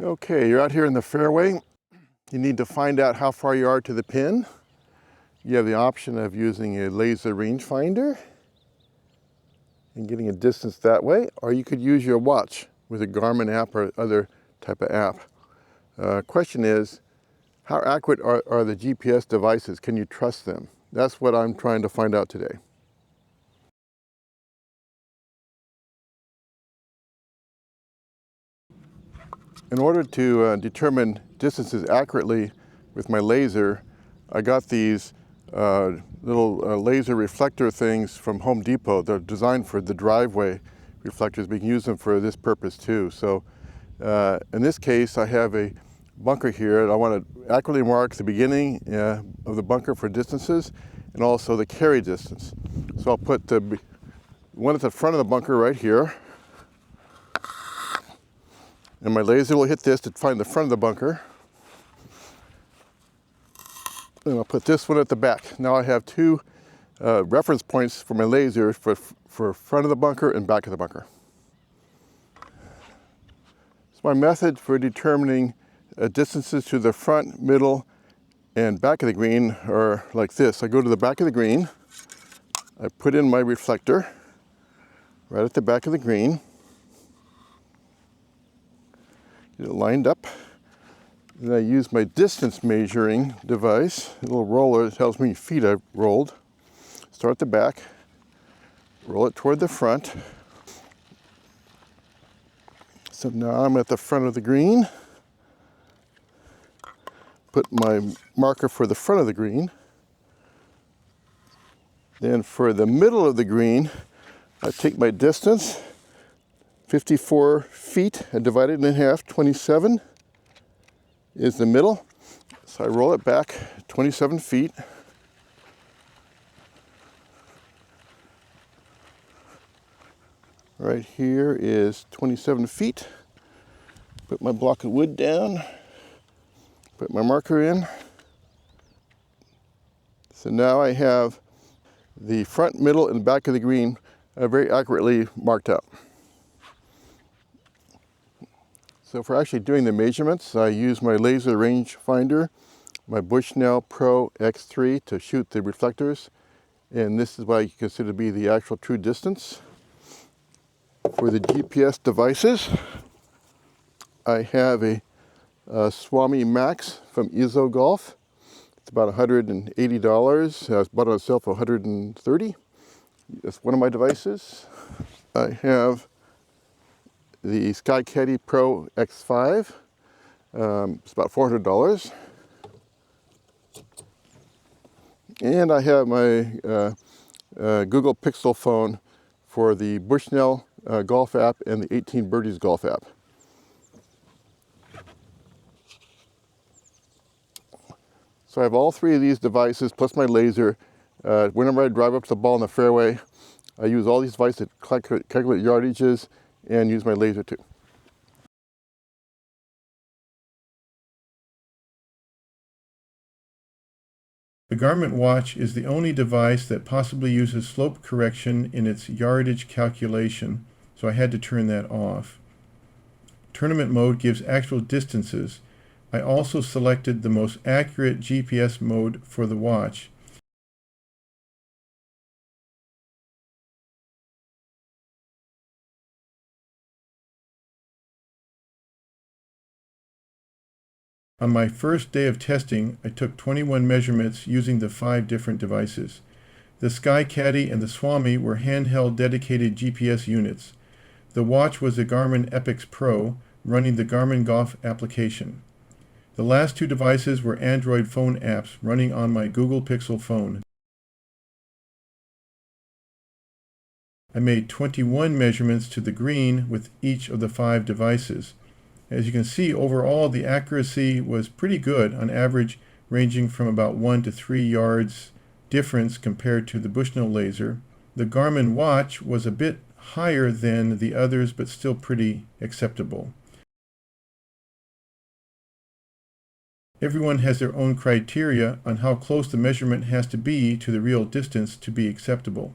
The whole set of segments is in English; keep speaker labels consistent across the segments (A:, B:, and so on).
A: Okay, you're out here in the fairway. You need to find out how far you are to the pin. You have the option of using a laser rangefinder and getting a distance that way, or you could use your watch with a Garmin app or other type of app. Question is, how accurate are the GPS devices? Can you trust them? That's what I'm trying to find out today. In order to determine distances accurately with my laser, I got these little laser reflector things from Home Depot. They're designed for the driveway reflectors. We can use them for this purpose too. So in this case, I have a bunker here, and I want to accurately mark the beginning of the bunker for distances and also the carry distance. So I'll put the one at the front of the bunker right here. And my laser will hit this to find the front of the bunker. And I'll put this one at the back. Now I have two reference points for my laser for front of the bunker and back of the bunker. So my method for determining distances to the front, middle, and back of the green are like this. I go to the back of the green, I put in my reflector right at the back of the green, get it lined up. Then I use my distance measuring device, a little roller that tells me feet I've rolled. Start at the back, roll it toward the front. So now I'm at the front of the green. Put my marker for the front of the green. Then for the middle of the green, I take my distance, 54 feet, and divide it in half, 27 is the middle. So I roll it back 27 feet. Right here is 27 feet. Put my block of wood down, put my marker in. So now I have the front, middle, and back of the green very accurately marked out. So for actually doing the measurements, I use my laser rangefinder, my Bushnell Pro X3 to shoot the reflectors. And this is what I consider to be the actual true distance. For the GPS devices, I have a Swammi Max from Golf. It's about $180. I bought it on sale for $130. That's one of my devices. I have the Skycaddie Pro X5. It's about $400. And I have my Google Pixel phone for the Bushnell Golf app and the 18 Birdies Golf app. So I have all three of these devices plus my laser. Whenever I drive up to the ball in the fairway, I use all these devices to calculate yardages and use my laser too.
B: The Garmin watch is the only device that possibly uses slope correction in its yardage calculation, so I had to turn that off. Tournament mode gives actual distances. I also selected the most accurate GPS mode for the watch. On my first day of testing, I took 21 measurements using the 5 different devices. The Skycaddie and the Swammi were handheld dedicated GPS units. The watch was a Garmin Epix Pro running the Garmin Golf application. The last 2 devices were Android phone apps running on my Google Pixel phone. I made 21 measurements to the green with each of the 5 devices. As you can see, overall the accuracy was pretty good, on average ranging from about 1 to 3 yards difference compared to the Bushnell laser. The Garmin watch was a bit higher than the others, but still pretty acceptable. Everyone has their own criteria on how close the measurement has to be to the real distance to be acceptable.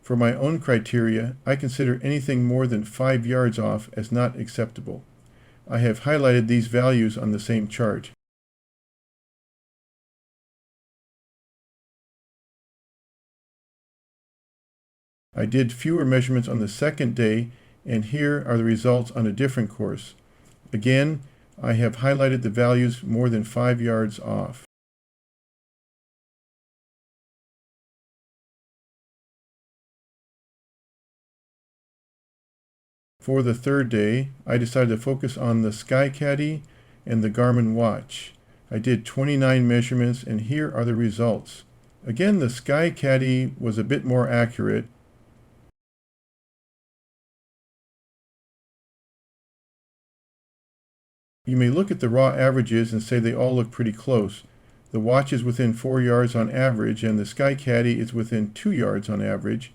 B: For my own criteria, I consider anything more than 5 yards off as not acceptable. I have highlighted these values on the same chart. I did fewer measurements on the second day, and here are the results on a different course. Again, I have highlighted the values more than 5 yards off. For the third day, I decided to focus on the Skycaddie and the Garmin watch. I did 29 measurements, and here are the results. Again, the Skycaddie was a bit more accurate. You may look at the raw averages and say they all look pretty close. The watch is within 4 yards on average, and the Skycaddie is within 2 yards on average.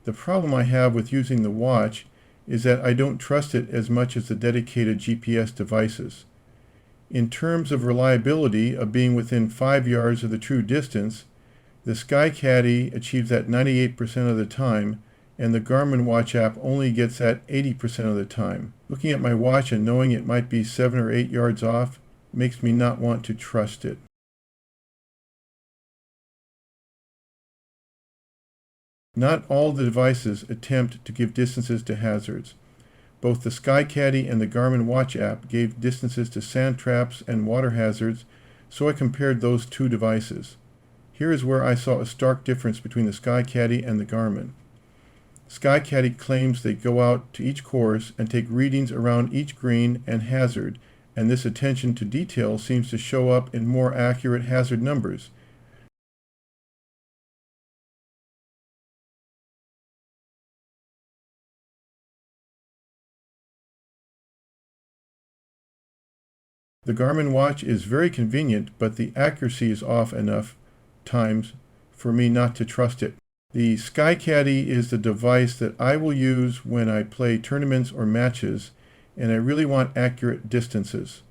B: The problem I have with using the watch is that I don't trust it as much as the dedicated GPS devices. In terms of reliability of being within 5 yards of the true distance, the Skycaddie achieves that 98% of the time, and the Garmin watch app only gets that 80% of the time. Looking at my watch and knowing it might be 7 or 8 yards off makes me not want to trust it. Not all the devices attempt to give distances to hazards. Both the Skycaddie and the Garmin watch app gave distances to sand traps and water hazards, so I compared those two devices. Here is where I saw a stark difference between the Skycaddie and the Garmin. Skycaddie claims they go out to each course and take readings around each green and hazard, and this attention to detail seems to show up in more accurate hazard numbers. The Garmin watch is very convenient, but the accuracy is off enough times for me not to trust it. The Skycaddie is the device that I will use when I play tournaments or matches, and I really want accurate distances.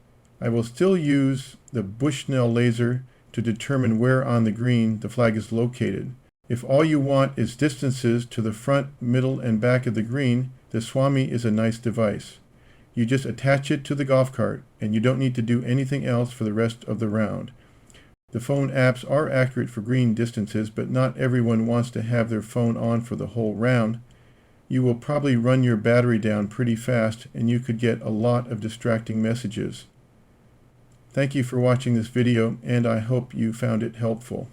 B: I will still use the Bushnell laser to determine where on the green the flag is located. If all you want is distances to the front, middle, and back of the green, the Swammi is a nice device. You just attach it to the golf cart, and you don't need to do anything else for the rest of the round. The phone apps are accurate for green distances, but not everyone wants to have their phone on for the whole round. You will probably run your battery down pretty fast, and you could get a lot of distracting messages. Thank you for watching this video, and I hope you found it helpful.